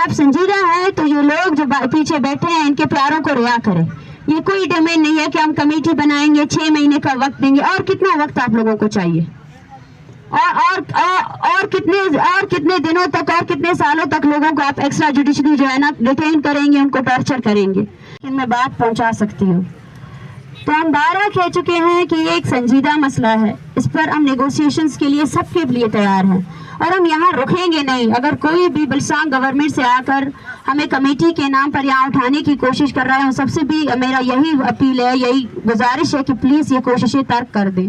آپ سنجیدہ ہیں تو یہ لوگ جو پیچھے بیٹھے ہیں ان کے پیاروں کو رعا کریں. یہ کوئی ڈیمانڈ نہیں ہے کہ ہم کمیٹی بنائیں گے 6 مہینے کا وقت دیں گے. اور کتنا وقت آپ لوگوں کو چاہیے؟ اور کتنے دنوں تک اور کتنے سالوں تک لوگوں کو آپ ایکسٹرا جوڈیشلی جو ہے نا ڈیٹین کریں گے, ان کو ٹارچر کریں گے؟ میں بات پہنچا سکتی ہوں. تو ہم بارہ کہہ چکے ہیں کہ یہ ایک سنجیدہ مسئلہ ہے, اس پر ہم نیگوسیشنز کے لیے سب کے لیے تیار ہیں اور ہم یہاں رکیں گے نہیں. اگر کوئی بھی بلسان گورنمنٹ سے آ کر ہمیں کمیٹی کے نام پر یہاں اٹھانے کی کوشش کر رہا ہے, سب سے بھی میرا یہی اپیل ہے, یہی گزارش ہے کہ پلیز یہ کوششیں ترک کر دیں.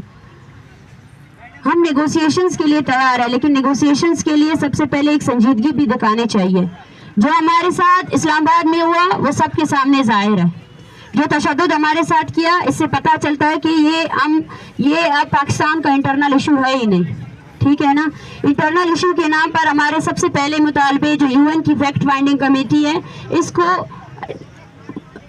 ہم نیگوسیشنز کے لیے تیار ہیں, لیکن نیگوسیشنز کے لیے سب سے پہلے ایک سنجیدگی بھی دکھانے چاہیے. جو ہمارے ساتھ اسلام آباد میں ہوا وہ سب کے سامنے ظاہر ہے. جو تشدد ہمارے ساتھ کیا, اس سے پتہ چلتا ہے کہ یہ اب پاکستان کا انٹرنل ایشو ہے ہی نہیں. ٹھیک ہے نا. انٹرنل ایشو کے نام پر ہمارے سب سے پہلے مطالبے جو UN کی فیکٹ فائنڈنگ کمیٹی ہے, اس کو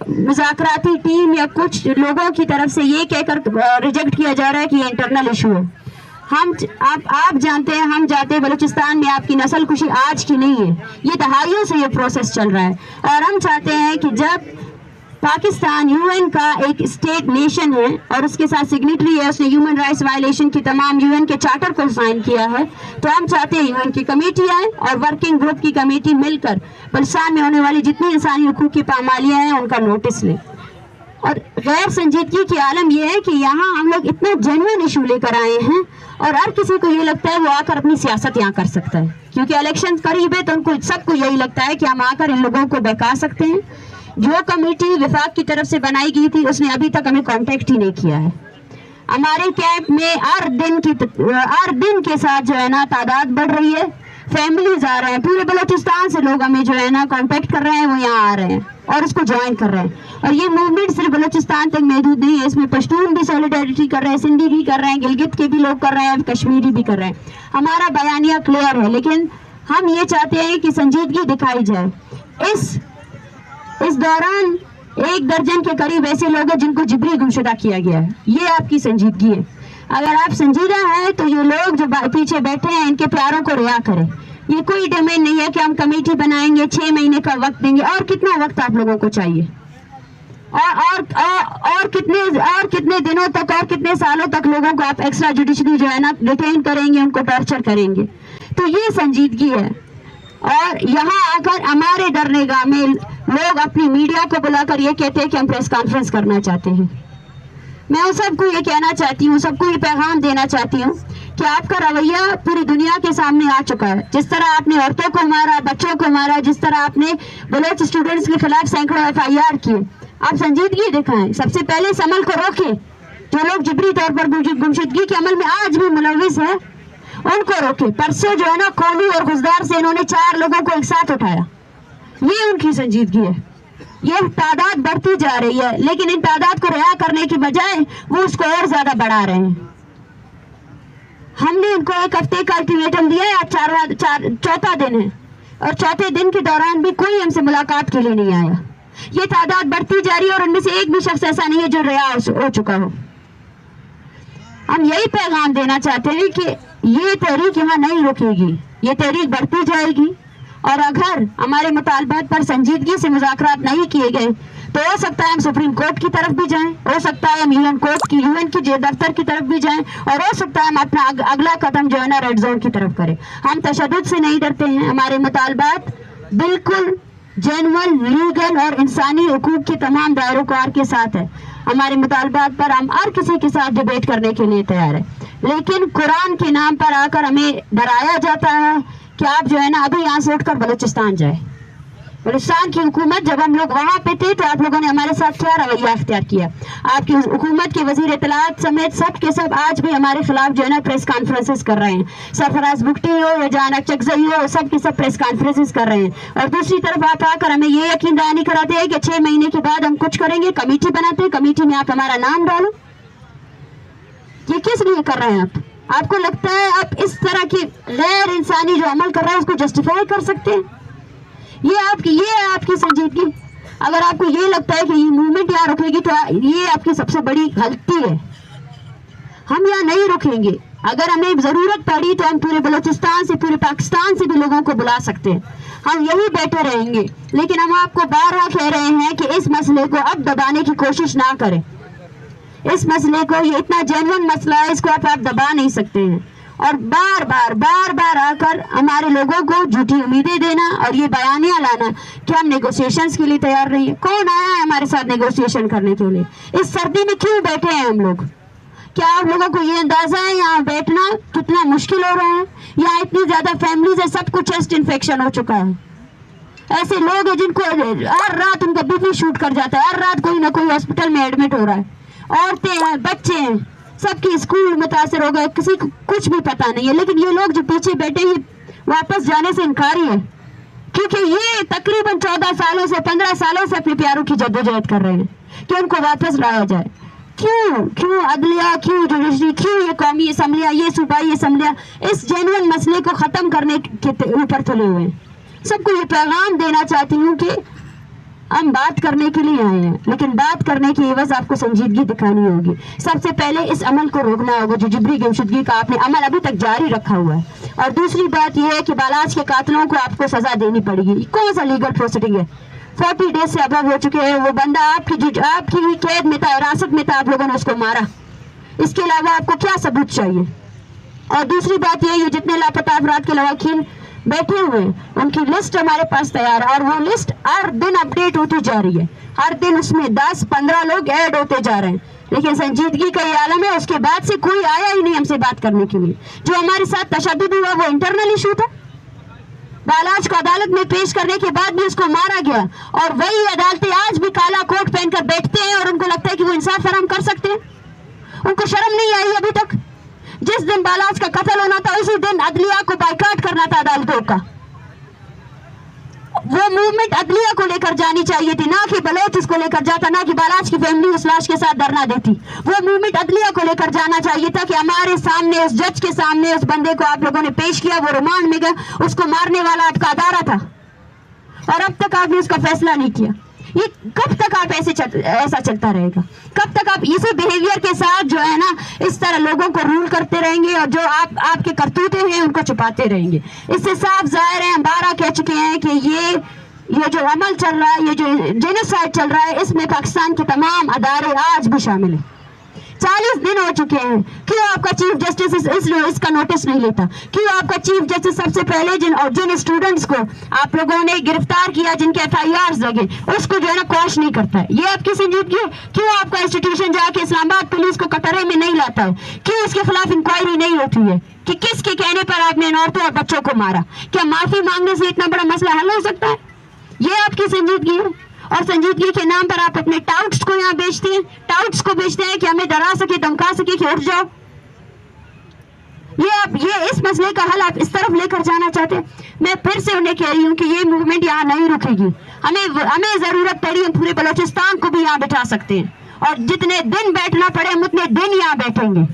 مذاکراتی ٹیم یا کچھ لوگوں کی طرف سے یہ کہہ کر ریجیکٹ کیا جا رہا ہے کہ یہ انٹرنل ایشو ہے. آپ جانتے ہیں, ہم جاتے ہیں بلوچستان میں آپ کی نسل کشی آج کی نہیں ہے, یہ دہائیوں سے یہ پروسیس چل رہا ہے. اور ہم چاہتے ہیں کہ جب پاکستان UN کا ایک اسٹیٹ نیشن ہے اور اس کے ساتھ سگنیٹری ہے, اس نے ہیومن رائٹس وائلیشن کی تمام UN کے چارٹر کو سائن کیا ہے, تو ہم چاہتے ہیں UN کی کمیٹی آئے اور ورکنگ گروپ کی کمیٹی مل کر بلسان میں ہونے والی جتنی انسانی حقوق کی پامالیاں ہیں ان کا نوٹس لیں. اور غیر سنجیدگی کی عالم یہ ہے کہ یہاں ہم لوگ اتنا جینوئن ایشو لے کر آئے ہیں اور ہر کسی کو یہ لگتا ہے وہ آ کر اپنی سیاست یہاں کر سکتا ہے, کیونکہ الیکشن قریب ہے تو ان کو سب کو یہی لگتا ہے کہ ہم آ کر ان لوگوں کو بہکا سکتے ہیں. جو کمیٹی وفاق کی طرف سے بنائی گئی تھی اس نے ابھی تک ہمیں کانٹیکٹ ہی نہیں کیا ہے. ہمارے کیمپ میں ہر دن کے ساتھ جو ہے نا تعداد بڑھ رہی ہے, فیملیز آ رہے ہیں, پورے بلوچستان سے لوگ ہمیں جو ہے نا کانٹیکٹ کر رہے ہیں, وہ یہاں آ رہے ہیں اور اس کو جوائن کر رہے ہیں. اور یہ موومنٹ صرف بلوچستان تک محدود نہیں ہے, اس میں پشتون بھی سولیڈیرٹی کر رہے ہیں, سندھی بھی کر رہے ہیں, گلگت کے بھی لوگ کر رہے ہیں, کشمیری بھی کر رہے ہیں. ہمارا بیانیہ کلیئر ہے, لیکن ہم یہ چاہتے ہیں کہ سنجیدگی دکھائی جائے. اس دوران 1 درجن کے قریب ایسے لوگ ہیں جن کو جبری گمشدہ کیا گیا ہے. یہ آپ کی سنجیدگی ہے. اگر آپ سنجیدہ ہیں تو یہ لوگ جو پیچھے بیٹھے ہیں ان کے پیاروں کو رعا کریں. یہ کوئی ڈیمانڈ نہیں ہے کہ ہم کمیٹی بنائیں گے 6 مہینے کا وقت دیں گے. اور کتنا وقت آپ لوگوں کو چاہیے؟ اور کتنے دنوں تک اور کتنے سالوں تک لوگوں کو آپ ایکسٹرا جوڈیشلی جو ہے نا ڈیٹین کریں گے, ان کو ٹارچر کریں گے؟ تو یہ سنجیدگی ہے. اور یہاں آ کر ہمارے ڈرنے گاہ میں لوگ اپنی میڈیا کو بلا کر یہ کہتے ہیں کہ ہم پریس کانفرنس کرنا چاہتے ہیں. میں ان سب کو یہ کہنا چاہتی ہوں, سب کو یہ پیغام دینا چاہتی ہوں کہ آپ کا رویہ پوری دنیا کے سامنے آ چکا ہے. جس طرح آپ نے عورتوں کو مارا, بچوں کو مارا, جس طرح آپ نے بلوچ اسٹوڈنٹس کے خلاف سینکڑوں FIR کیے, آپ سنجیدگی دکھائیں. سب سے پہلے اس عمل کو روکیں. جو لوگ جبری طور پر گمشدگی کے عمل میں آج بھی ملوث ہیں ان کو روکیں. پرسوں جو ہے نا کولو اور غزدار سے انہوں نے 4 لوگوں کو ایک ساتھ اٹھایا. یہ ان کی سنجیدگی ہے. یہ تعداد بڑھتی جا رہی ہے, لیکن ان تعداد کو رعا کرنے کی بجائے وہ اس کو اور زیادہ بڑھا رہے ہیں. ہم نے ان کو 1 ہفتے کا الٹیمیٹم دیا ہے, آج 4واں دن ہے اور 4تھے دن کے دوران بھی کوئی ہم سے ملاقات کے لیے نہیں آیا. یہ تعداد بڑھتی جا رہی ہے اور ان میں سے ایک بھی شخص ایسا نہیں ہے جو رہا ہو چکا ہو. ہم یہی پیغام دینا چاہتے ہیں کہ یہ تحریک یہاں نہیں رکے گی, یہ تحریک بڑھتی جائے گی. اور اگر ہمارے مطالبات پر سنجیدگی سے مذاکرات نہیں کیے گئے تو ہو سکتا ہے ہم سپریم کورٹ کی طرف بھی جائیں, ہو سکتا ہے ہم UN کی دفتر کی طرف بھی جائیں, اور ہو سکتا ہے ہم اپنا اگلا قدم جو ہے نا ریڈ زون کی طرف کریں. ہم تشدد سے نہیں ڈرتے ہیں. ہمارے مطالبات بالکل جینوئن, لیگل اور انسانی حقوق کے تمام دائروں کار کے ساتھ ہے. ہمارے مطالبات پر ہم ہر کسی کے ساتھ ڈیبیٹ کرنے کے لیے تیار ہے. لیکن قرآن کے نام پر آ کر ہمیں ڈرایا جاتا ہے کہ آپ جو ہے نا ابھی یہاں سے اٹھ کر بلوچستان جائے. بلوچستان کی حکومت جب ہم لوگ وہاں پہ تھے تو آپ لوگوں نے ہمارے ساتھ کیا رویہ اختیار کیا؟ آپ کی حکومت کے وزیر اطلاعات سمیت سب کے سب آج بھی ہمارے خلاف جو ہے نا پریس کانفرنسز کر رہے ہیں. سرفراز بگٹی ہو یا جان اکچکزئی ہو, سب کے سب پریس کانفرنسز کر رہے ہیں. اور دوسری طرف آپ آ کر ہمیں یہ یقین دہانی کراتے ہیں کہ 6 مہینے کے بعد ہم کچھ کریں گے, کمیٹی بناتے ہیں, کمیٹی میں آپ ہمارا نام ڈالو. یہ کس لیے کر رہے ہیں آپ؟ آپ کو لگتا ہے آپ اس طرح کی غیر انسانی جو عمل کر رہے ہیں اس کو جسٹیفائی کر سکتے ہیں؟ یہ ہے آپ کی سنجیدگی. اگر آپ کو یہ لگتا ہے کہ یہ موومنٹ یہاں رکے گی تو یہ آپ کی سب سے بڑی غلطی ہے. ہم یہاں نہیں رکیں گے. اگر ہمیں ضرورت پڑی تو ہم پورے بلوچستان سے, پورے پاکستان سے بھی لوگوں کو بلا سکتے ہیں. ہم یہی بیٹھے رہیں گے، لیکن ہم آپ کو بارہا کہہ رہے ہیں کہ اس مسئلے کو اب دبانے کی کوشش نہ کریں. اس مسئلے کو، یہ اتنا جینون مسئلہ ہے، اس کو آپ دبا نہیں سکتے ہیں. اور بار بار آ کر ہمارے لوگوں کو جھوٹی امیدیں دینا اور یہ بیانیہ لانا کہ ہم نیگوسیشنز کے لیے تیار نہیں ہیں. کون آیا ہے ہمارے ساتھ نیگوسیشن کرنے کے لیے؟ اس سردی میں کیوں بیٹھے ہیں ہم لوگ؟ کیا آپ لوگوں کو یہ اندازہ ہے یہاں بیٹھنا کتنا مشکل ہو رہا ہے؟ یہاں اتنی زیادہ فیملیز ہیں، سب کو چیسٹ انفیکشن ہو چکا ہے. ایسے لوگ ہیں جن کو ہر رات ان کا بی پی شوٹ کر جاتا ہے، ہر رات کوئی نہ کوئی ہاسپٹل میں ایڈمٹ ہو رہا ہے. عورتیں ہیں، بچے ہیں، سب کی اسکول متاثر ہو گئے، کسی کو کچھ بھی پتا نہیں ہے. لیکن یہ لوگ جو پیچھے بیٹھے یہ واپس جانے سے انکاری ہے، کیونکہ یہ تقریباً 14 سالوں سے 15 سالوں سے اپنے پیاروں کی جدوجہد کر رہے ہیں کہ ان کو واپس لایا جائے. کیوں عدلیہ، کیوں جوڈیشری، کیوں یہ قومی اسمبلیاں، یہ صوبائی اسمبلیاں اس جینون مسئلے کو ختم کرنے کے اوپر تلے ہوئے ہیں. سب کو یہ پیغام دینا چاہتی ہوں کہ ہم بات کرنے کے لیے آئے ہیں، لیکن بات کرنے کی عوض آپ کو سنجیدگی دکھانی ہوگی. سب سے پہلے اس عمل کو روکنا ہوگا جو جبری گمشدگی کا آپ نے عمل ابھی تک جاری رکھا ہوا ہے. اور دوسری بات یہ ہے کہ بالاچ کے قاتلوں کو آپ کو سزا دینی پڑے گی. کون سا لیگل پروسیڈنگ ہے؟ 40 ڈیز سے ابو ہو چکے ہیں. وہ بندہ آپ کی قید میں تھا، حراست میں تھا، آپ لوگوں نے اس کو مارا. اس کے علاوہ آپ کو کیا ثبوت چاہیے؟ اور دوسری بات یہ جتنے لاپتہ افراد کے لواحقین بیٹھے ہوئے ہیں ان کی لسٹ ہمارے پاس تیار ہے، اور وہ لسٹ ہر دن اپڈیٹ ہوتی جا رہی ہے. ہر دن اس میں 10-15 لوگ ایڈ ہوتے جا رہے ہیں. لیکن سنجیدگی کا یہ عالم ہے، اس کے بعد سے کوئی آیا ہی نہیں ہم سے بات کرنے کے لیے. جو ہمارے ساتھ تشدد ہوا وہ انٹرنل ایشو تھا. بالاچ کو عدالت میں پیش کرنے کے بعد بھی اس کو مارا گیا، اور وہی عدالتیں آج بھی کالا کوٹ پہن کر بیٹھتے ہیں اور ان کو لگتا ہے کہ وہ انصاف فراہم کر سکتے ہیں. ان کو شرم نہیں آئی ابھی تک؟ جس دن بالاچ کا قتل ہونا تھا اسی دن عدلیہ کو بائیکاٹ کرنا تھا عدالتوں کا. وہ موومنٹ عدلیہ کو لے کر جانی چاہیے تھی، نہ کہ بلوچ اس کو لے کر جاتا، نہ کہ بالاچ کی فیملی اس لاش کے ساتھ دھرنا دیتی. وہ موومنٹ عدلیہ کو لے کر جانا چاہیے تھا کہ ہمارے سامنے اس جج کے سامنے اس بندے کو آپ لوگوں نے پیش کیا، وہ ریمانڈ میں گیا، اس کو مارنے والا آپ کا ادارہ تھا، اور اب تک آپ نے اس کا فیصلہ نہیں کیا. یہ کب تک آپ ایسا چلتا رہے گا؟ کب تک آپ اسی بیہیویئر کے ساتھ جو ہے نا اس طرح لوگوں کو رول کرتے رہیں گے، اور جو آپ کے کرتوتے ہیں ان کو چھپاتے رہیں گے؟ اس سے صاف ظاہر ہے، ہم 12 کہہ چکے ہیں کہ یہ جو عمل چل رہا ہے، یہ جو جینوسائیڈ چل رہا ہے، اس میں پاکستان کے تمام ادارے آج بھی شامل ہیں. 40 دن ہو چکے ہیں. کیوں آپ کا چیف جسٹس اس کا نوٹس نہیں لیتا؟ کیوں آپ کا چیف جسٹس سب سے پہلے جن اسٹوڈنٹس کو آپ لوگوں نے گرفتار کیا، جن کے FIRs لگے، اس کو جو ہے نا کوش نہیں کرتا ہے؟ یہ آپ کی سنجیدگی ہے؟ کیوں آپ کا انسٹیٹیوشن جا کے اسلام آباد پولیس کو قطرے میں نہیں لاتا ہے؟ کیوں اس کے خلاف انکوائری نہیں ہوتی ہے کہ کس کے کہنے پر آپ نے ان عورتوں اور بچوں کو مارا؟ کیا معافی مانگنے سے اتنا بڑا مسئلہ حل ہو سکتا ہے؟ یہ آپ کی سنجیدگی ہے؟ اور سنجیدگی کے نام پر آپ اپنے ٹاؤٹس کو یہاں بیچتے ہیں، ٹاؤٹس کو بیچتے ہیں کہ ہمیں ڈرا سکے، دھمکا سکے کہ اٹھ جاؤ. یہ اس مسئلے کا حل آپ اس طرف لے کر جانا چاہتے ہیں. میں پھر سے انہیں کہہ رہی ہوں کہ یہ موومنٹ یہاں نہیں رکے گی. ہمیں ضرورت پڑی ہم پورے بلوچستان کو بھی یہاں بٹھا سکتے ہیں، اور جتنے دن بیٹھنا پڑے ہم اتنے دن یہاں بیٹھیں گے.